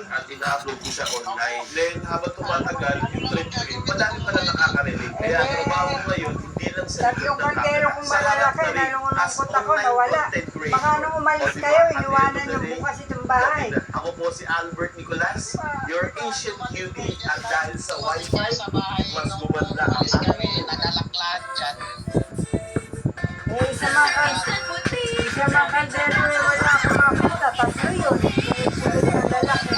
at ina-upload ko siya online. Then, habang tumatagal, yung trend ko yun, madami pala nakaka-relate. Kaya ang trabaho ko ngayon, hindi lang sa likod Tatlong ng kaldero camera. kung Sa harap malalaki, na rin, nalungunong as ko ako, online nawala. content creator. Baka nung umalis O, diba? kayo, At the end iniwanan of the yung day, bukas itong bahay. ako po si Albert Nicolas, your ancient cutie, at dahil sa wifi, mas gumanda ang aking nagalaklan dyan. Eh, isa mga kaldero eh, wala akong makita. Tatlo yun. Eh, sunod ng lalaki.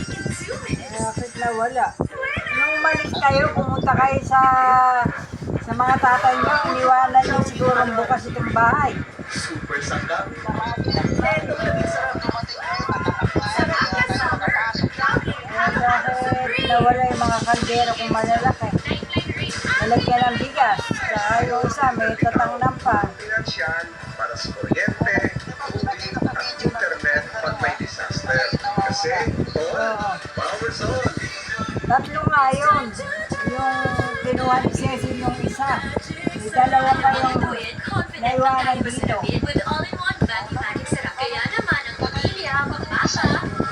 Bakit nawala? Nung umalis kayo, pumunta kayo sa mga tatay nyo, iniwanan nyo siguro bukas itong bahay. super sakap. Bakit nawala yung mga kaldero kung malalaki? Nalagyan ng bigas. Saka yung isa, may tatangnan pa. Pinansyal para sa kuryente, tubig, at internet pag may disaster. Kasi, power zone. Tatlo nga yun. Yung kinuha ni Cecil yung isa. May dalawa pa yung naiwanan dito.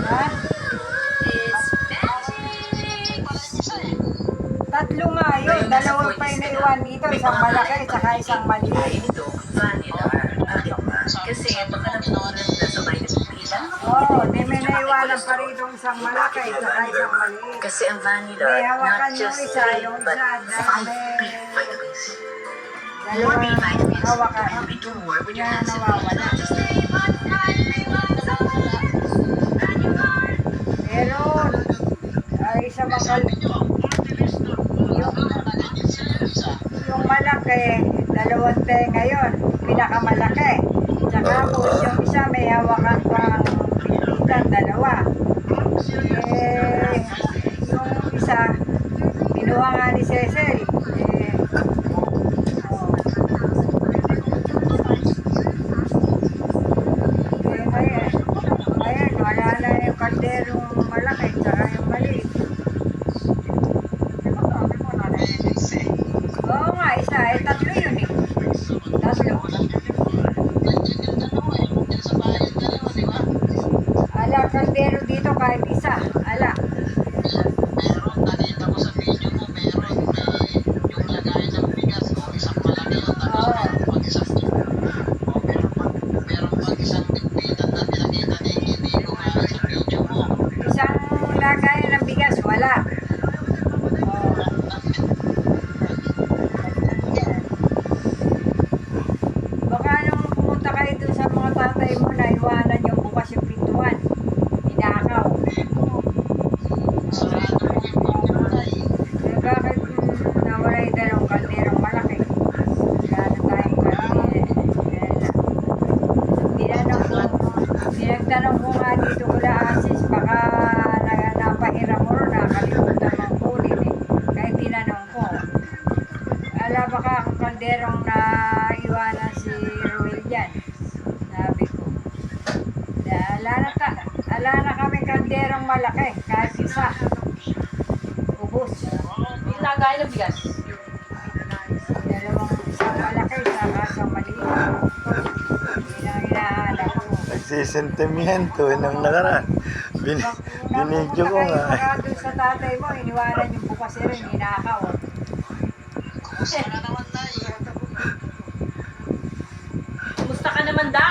Ha? Tatlo nga yun. Dalawang pa yung naiwan dito. Isang malaki, saka isang maliit. Kasi baka naman nasa minus pila. Oo, di may naiwanan pa rito isang malaki, saka isang maliit. Kasi ang vanilla, May hawakan not yung just isa, three, yung but isa, 5 dami. big vitamins. Dalawang hawakan. We do more with your Yan hands and nawawala. Meron. Ay, isa makal... Yung malaki, dalawang tenga yun. Pinakamalaki. Tsaka po yung isa may hawakan pang pilitan, dalawa. Eh, yung isa, kinuha nga ni Cecil. Eh, ngayon, wala na yung kalderong malaki, tsaka yung maliit. Oo nga, isa. Eh, tatlo yun eh. Tatlo. Ala, kaldero dito kahit isa. Ala. Meron, nakita ko sa video mo, meron yung lagay ng bigas, isang malaki yun, tapos meron pag isang meron pag isang bitbitan na pinakita ni hindi ko nga sa video mo. Isang lagay ng bigas, wala. Oo. Baka nung pumunta kayo dun sa mga tatay mo, naiwanan yung bukas yung pintuan. Inakaw. Sarado mo yung video na eh. Eh, bakit nawala yung dalawang kalderong malaki? Wala na tayong kaldero. Tinagtanong ko nga dito kula Asis, baka napahiram mo rin, nakalimutan mong kunin eh. Kahit tinanong ko. Ala, baka ang kalderong na iwanan si Ruel dyan. Sabi ko. Ala na kami kalderong malaki, kahit isa. Ubus. Yung lagay ng bigas. Dalawang isang malaki, isang maliit. Hindi na hinahanap ko. Nagsisentimiento nang nakaraan. Binidyo ko nga. Baka doon sa tatay mo, iniwanan yung bukas rin, hinakaw. Kumusta ka naman na eh. Kumusta ka naman daw?